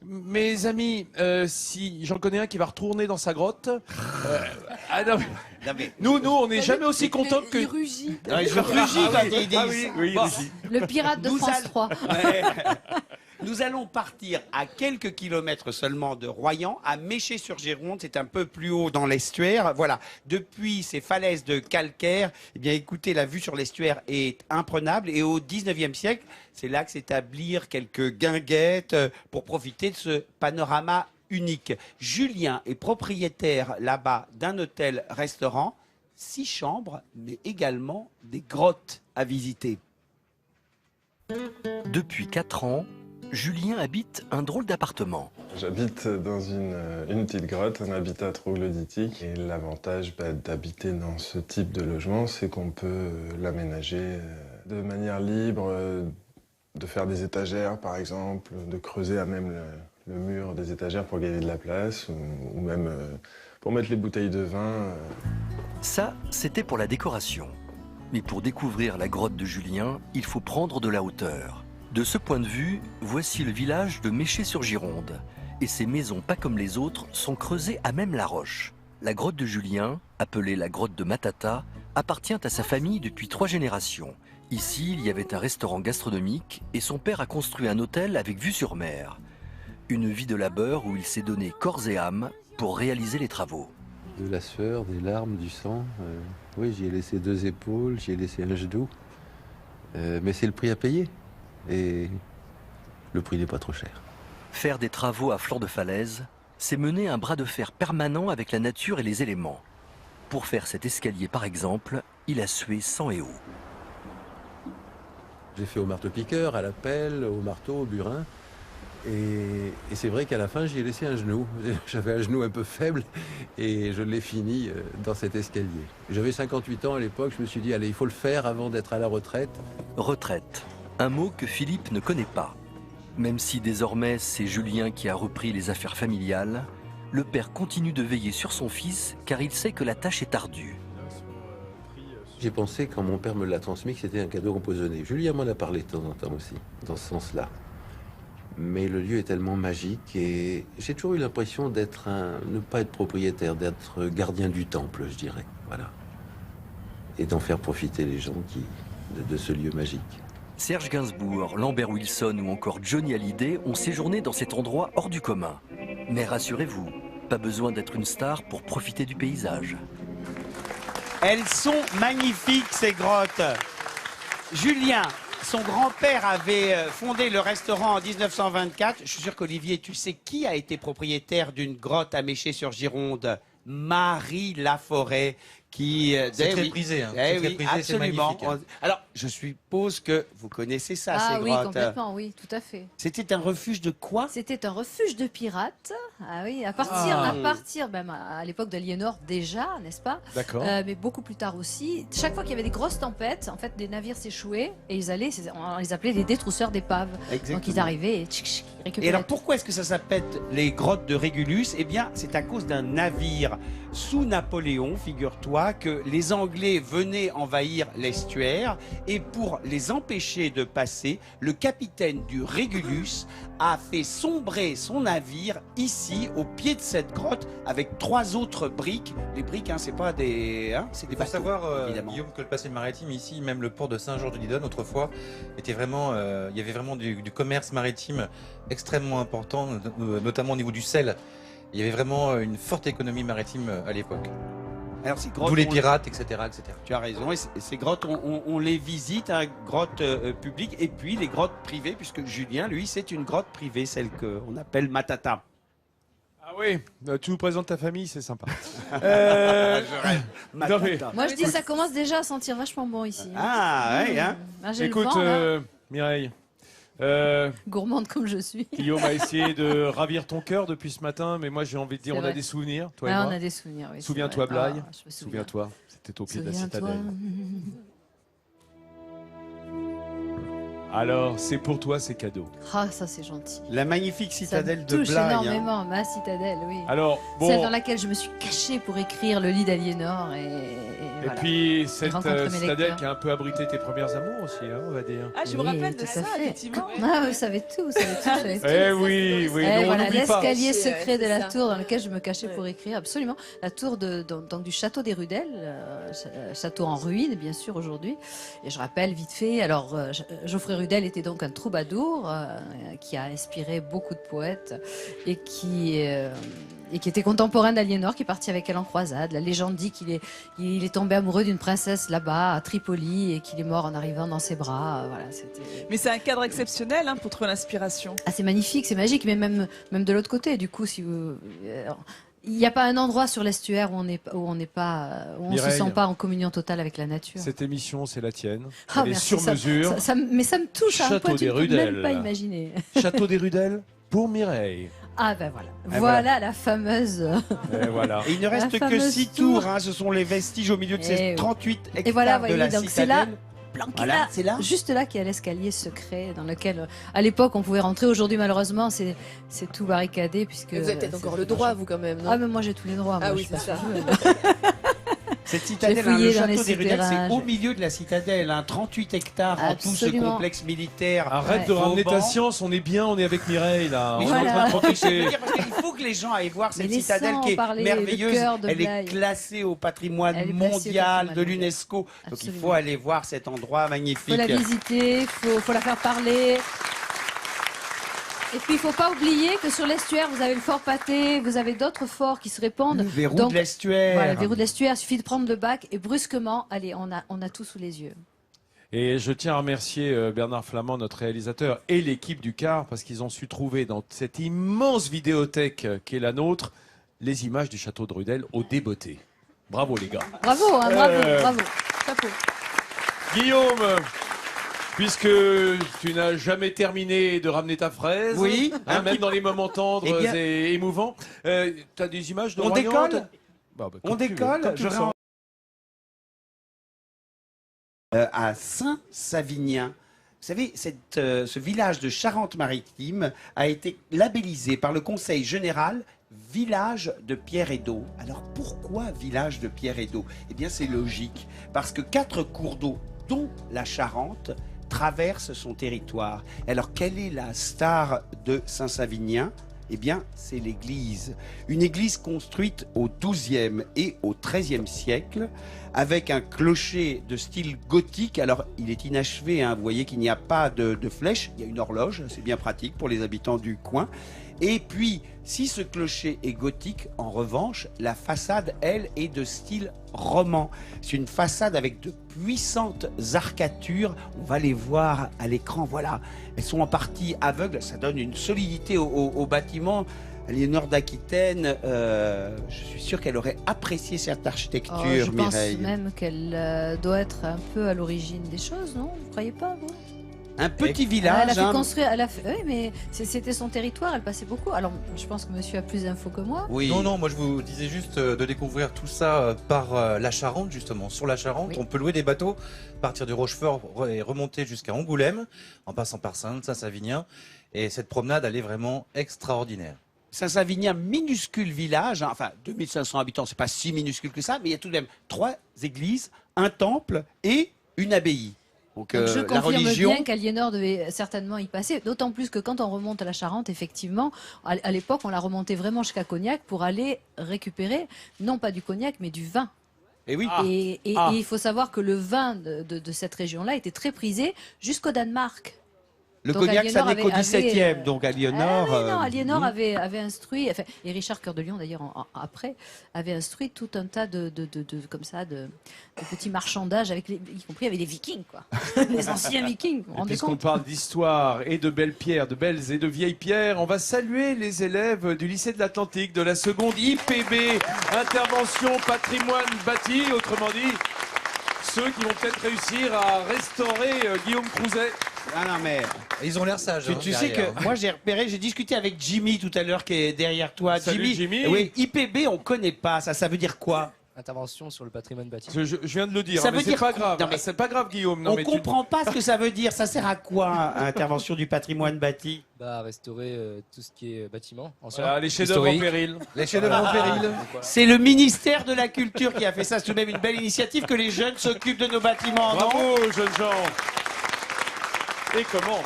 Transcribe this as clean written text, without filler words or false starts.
Mes amis, si j'en connais un qui va retourner dans sa grotte. Non, mais nous, on n'est jamais aussi contents que. Il rugit. Non, je rugis quand ils disent. Oui, Bon, rugit. Le pirate de France 3. Ouais. Nous allons partir à quelques kilomètres seulement de Royan, à Méché-sur-Gironde. C'est un peu plus haut dans l'estuaire. Voilà. Depuis ces falaises de calcaire, eh bien, écoutez, la vue sur l'estuaire est imprenable. Et au 19e siècle, c'est là que s'établirent quelques guinguettes pour profiter de ce panorama unique. Julien est propriétaire là-bas d'un hôtel-restaurant, 6 chambres, mais également des grottes à visiter. Depuis 4 ans, Julien habite un drôle d'appartement. J'habite dans une petite grotte, un habitat troglodytique. Et l'avantage d'habiter dans ce type de logement, c'est qu'on peut l'aménager de manière libre, de faire des étagères par exemple, de creuser à même le mur des étagères pour gagner de la place, ou même pour mettre les bouteilles de vin. Ça, c'était pour la décoration. Mais pour découvrir la grotte de Julien, il faut prendre de la hauteur. De ce point de vue, voici le village de Méché-sur-Gironde. Et ces maisons, pas comme les autres, sont creusées à même la roche. La grotte de Julien, appelée la grotte de Matata, appartient à sa famille depuis 3 générations. Ici, il y avait un restaurant gastronomique et son père a construit un hôtel avec vue sur mer. Une vie de labeur où il s'est donné corps et âme pour réaliser les travaux. De la sueur, des larmes, du sang. Oui, j'y ai laissé 2 épaules, j'y ai laissé un genou. Mais c'est le prix à payer. Et le prix n'est pas trop cher. Faire des travaux à flanc de falaise, c'est mener un bras de fer permanent avec la nature et les éléments. Pour faire cet escalier par exemple, il a sué sang et eau. J'ai fait au marteau-piqueur, à la pelle, au marteau, au burin. Et c'est vrai qu'à la fin, j'y ai laissé un genou. J'avais un genou un peu faible et je l'ai fini dans cet escalier. J'avais 58 ans à l'époque, je me suis dit, allez, il faut le faire avant d'être à la retraite. Retraite, un mot que Philippe ne connaît pas. Même si désormais c'est Julien qui a repris les affaires familiales, le père continue de veiller sur son fils car il sait que la tâche est ardue. J'ai pensé, quand mon père me l'a transmis, que c'était un cadeau empoisonné. Julien m'en a parlé de temps en temps aussi, dans ce sens-là. Mais le lieu est tellement magique et j'ai toujours eu l'impression ne pas être propriétaire, d'être gardien du temple, je dirais. Voilà. Et d'en faire profiter les gens de ce lieu magique. Serge Gainsbourg, Lambert Wilson ou encore Johnny Hallyday ont séjourné dans cet endroit hors du commun. Mais rassurez-vous, pas besoin d'être une star pour profiter du paysage. Elles sont magnifiques, ces grottes. Julien, son grand-père avait fondé le restaurant en 1924. Je suis sûr qu'Olivier, tu sais qui a été propriétaire d'une grotte à Méché-sur-Gironde? Marie Laforêt. C'est très prisé, hein. C'est très prisé, c'est absolument. magnifique, hein. Alors, je suppose que vous connaissez ça, ces Oui, grottes. complètement, oui, tout à fait. C'était un refuge de quoi? C'était un refuge de pirates. Ah oui, à partir même à l'époque d'Aliénor déjà, n'est-ce pas? D'accord. Mais beaucoup plus tard aussi. Chaque fois qu'il y avait des grosses tempêtes, en fait, des navires s'échouaient et on les appelait les détrousseurs d'épaves. Donc ils arrivaient et ils récupéraient. Et alors pourquoi est-ce que ça s'appelle les grottes de Régulus? Eh bien, c'est à cause d'un navire sous Napoléon, figure-toi, que les Anglais venaient envahir l'estuaire et pour les empêcher de passer, le capitaine du Régulus a fait sombrer son navire ici, au pied de cette grotte, avec 3 autres briques. Les briques, c'est pas des... c'est des Il faut bateaux, savoir, évidemment. Guillaume, que le passé maritime ici, même le port de Saint-Georges-de-Lidonne, autrefois, était vraiment, il y avait vraiment du commerce maritime extrêmement important, notamment au niveau du sel. Il y avait vraiment une forte économie maritime à l'époque. Alors, ces grottes, D'où les pirates, etc., etc. Tu as raison, et ces grottes, on les visite, grottes publiques, et puis les grottes privées, puisque Julien, lui, c'est une grotte privée, celle qu'on appelle Matata. Ah oui, tu nous présentes ta famille, c'est sympa. Je rêve. Non, mais- Moi je dis ça commence déjà à sentir vachement bon ici. Ouais, hein. J'ai Écoute, le vent, là. Mireille, Gourmande comme je suis. Guillaume a essayé de ravir ton cœur depuis ce matin, mais moi j'ai envie de dire, C'est on a vrai. des souvenirs, toi et Ah, moi. on a des souvenirs, oui. c'est Souviens-toi, vrai. Blaye. Je me souviens. Souviens-toi, c'était au pied de la Souviens-toi. citadelle. Alors, c'est pour toi, c'est cadeau. Ah, ça c'est gentil. La magnifique Ça citadelle me de touche Blaye. énormément, ma citadelle, oui. Alors, Celle bon, dans laquelle je me suis cachée pour écrire le lit d'Aliénor et et voilà. puis cette rencontrer mes citadelle lecteurs. qui a un peu abrité tes premières amours aussi, hein, on va dire. Ah, je me Oui, rappelle de tout ça, à fait. effectivement. Ah, vous savez tout, vous savez tout. vous savez tout. Eh oui, oui, Eh, non, on voilà, n'oublie pas. l'escalier C'est secret de la ça. tour dans lequel je me cachais Ouais. pour écrire, absolument. La tour donc, du château des Rudel, château en ruine, bien sûr, aujourd'hui. Et je rappelle vite fait, alors Geoffrey Rudel était donc un troubadour qui a inspiré beaucoup de poètes et qui était contemporain d'Aliénor, qui est parti avec elle en croisade. La légende dit il est tombé amoureux d'une princesse là-bas, à Tripoli, et qu'il est mort en arrivant dans ses bras. Voilà, c'était... Mais c'est un cadre exceptionnel pour trouver l'inspiration. Ah, c'est magnifique, c'est magique, mais même de l'autre côté, du coup, si vous... il n'y a pas un endroit sur l'estuaire où on ne se Mireille. sent pas en communion totale avec la nature. Cette émission, c'est la tienne. Ah, Elle est merci, sur mesure. mais ça me touche à un Château point que tu des ne peux Rudel. même pas imaginer. Château des Rudel pour Mireille. Ah ben voilà, Et voilà la fameuse... Et voilà. Et il ne reste que fameuse 6 tour. tours, hein, ce sont les vestiges au milieu de Eh ces oui. 38 hectares Et voilà, de voyez, la donc c'est là, citadelle. planqué Voilà, là, c'est là. juste là qu'il y a l'escalier secret dans lequel, à l'époque, on pouvait rentrer. Aujourd'hui, malheureusement, c'est tout barricadé puisque... Vous avez peut-être encore le droit, vous, quand même, non? Ah mais moi j'ai tous les droits. Ah moi, oui, je c'est suis ça. pas joueuse. Cette citadelle, J'ai fouillé le dans les château des Rudel, c'est souterrains, au milieu de la citadelle, 38 hectares en tout ce Absolument. complexe militaire. Arrête de Ouais. ramener ta Vauban. science, on est bien, on est avec Mireille là. Mais On je est en Voilà. train de Je protéger. veux dire, parce qu'il faut que les gens aillent voir cette Mais citadelle laissons qui est parler le merveilleuse. cœur de Elle Blaye. est classée au patrimoine Elle est classée au mondial patrimoine de mondial. l'UNESCO. Donc il Absolument. faut aller voir cet endroit magnifique. Faut la visiter, faut la faire parler. Et puis il faut pas oublier que sur l'estuaire, vous avez le fort Pâté, vous avez d'autres forts qui se répandent. Le verrou Donc, de l'estuaire. Voilà, le verrou de l'estuaire, il suffit de prendre le bac et brusquement, allez, on a tout sous les yeux. Et je tiens à remercier Bernard Flamand, notre réalisateur, et l'équipe du Car, parce qu'ils ont su trouver dans cette immense vidéothèque qui est la nôtre, les images du château de Rudel au débeauté. Bravo les gars. Bravo, hein, bravo. Chapeau. Guillaume, puisque tu n'as jamais terminé de ramener ta fraise, Oui. hein, même dans les moments tendres Eh bien- et émouvants, tu as des images de On Royan, décolle t'as- Bah, On comme tu veux, décolle. comme tu le J'aurais sens. à Saint-Savinien. Vous savez, ce village de Charente-Maritime a été labellisé par le Conseil général village de pierre et d'eau. Alors pourquoi village de pierre et d'eau? Eh bien c'est logique, parce que 4 cours d'eau, dont la Charente, traversent son territoire. Alors quelle est la star de Saint-Savinien? Eh bien, c'est l'église. Une église construite au XIIe et au XIIIe siècle, avec un clocher de style gothique. Alors, il est inachevé, hein. Vous voyez qu'il n'y a pas de flèche. Il y a une horloge, c'est bien pratique pour les habitants du coin. Et puis, si ce clocher est gothique, en revanche, la façade, elle, est de style roman. C'est une façade avec de puissantes arcatures. On va les voir à l'écran, voilà. Elles sont en partie aveugles, ça donne une solidité au bâtiment. Aliénor d'Aquitaine, je suis sûr qu'elle aurait apprécié cette architecture, Oh, je pense Mireille. même qu'elle doit être un peu à l'origine des choses, non? Vous croyez pas, vous? Un petit Elle village, a fait hein. construire, oui, mais c'était son territoire, elle passait beaucoup. Alors, je pense que monsieur a plus d'infos que moi. Oui. Non, moi je vous disais juste de découvrir tout ça par la Charente, justement. Sur la Charente, Oui. on peut louer des bateaux, partir de Rochefort et remonter jusqu'à Angoulême, en passant par Saint-Savinien. Et cette promenade, elle est vraiment extraordinaire. Saint-Savinien, minuscule village, hein, enfin 2500 habitants, c'est pas si minuscule que ça, mais il y a tout de même 3 églises, un temple et une abbaye. Donc, Donc, je la confirme religion. bien qu'Aliénor devait certainement y passer, d'autant plus que quand on remonte à la Charente, effectivement, à l'époque, on la remontait vraiment jusqu'à Cognac pour aller récupérer, non pas du cognac, mais du vin. Et oui. Et il faut savoir que le vin de cette région-là était très prisé jusqu'au Danemark. Le Donc, cognac, ça Aliénor n'est qu'au avait- 17e, donc Aliénor. Ah oui, non, Aliénor oui. avait instruit, enfin, et Richard Cœur de Lion d'ailleurs après, avait instruit tout un tas comme ça, de petits marchandages, avec y compris avec les Vikings, quoi. Les anciens Vikings, vous vous Et rendez puisqu'on compte? parle d'histoire et de belles pierres, de belles et de vieilles pierres, on va saluer les élèves du lycée de l'Atlantique de la seconde IPB, intervention patrimoine bâti, autrement dit, ceux qui vont peut-être réussir à restaurer Guillaume Crouzet. Ah non, mais Et ils ont l'air sages. tu sais que moi j'ai repéré, j'ai discuté avec Jimmy tout à l'heure qui est derrière toi. Salut, Jimmy. Oui, IPB, on connaît pas ça. Ça veut dire quoi? Intervention sur le patrimoine bâti. Je viens de le dire, Ça hein, mais veut c'est dire pas quoi? grave. Non, mais C'est pas grave, Guillaume. Non, On mais comprend pas ce que ça veut dire. Ça sert à quoi, intervention du patrimoine bâti? Bah, restaurer tout ce qui est bâtiment ancien. Voilà, les chefs-d'œuvre en historique. péril. Les chefs-d'œuvre en péril. C'est le ministère de la Culture qui a fait ça. C'est tout de même une belle initiative que les jeunes s'occupent de nos bâtiments, non? Bravo, jeunes gens. Et comment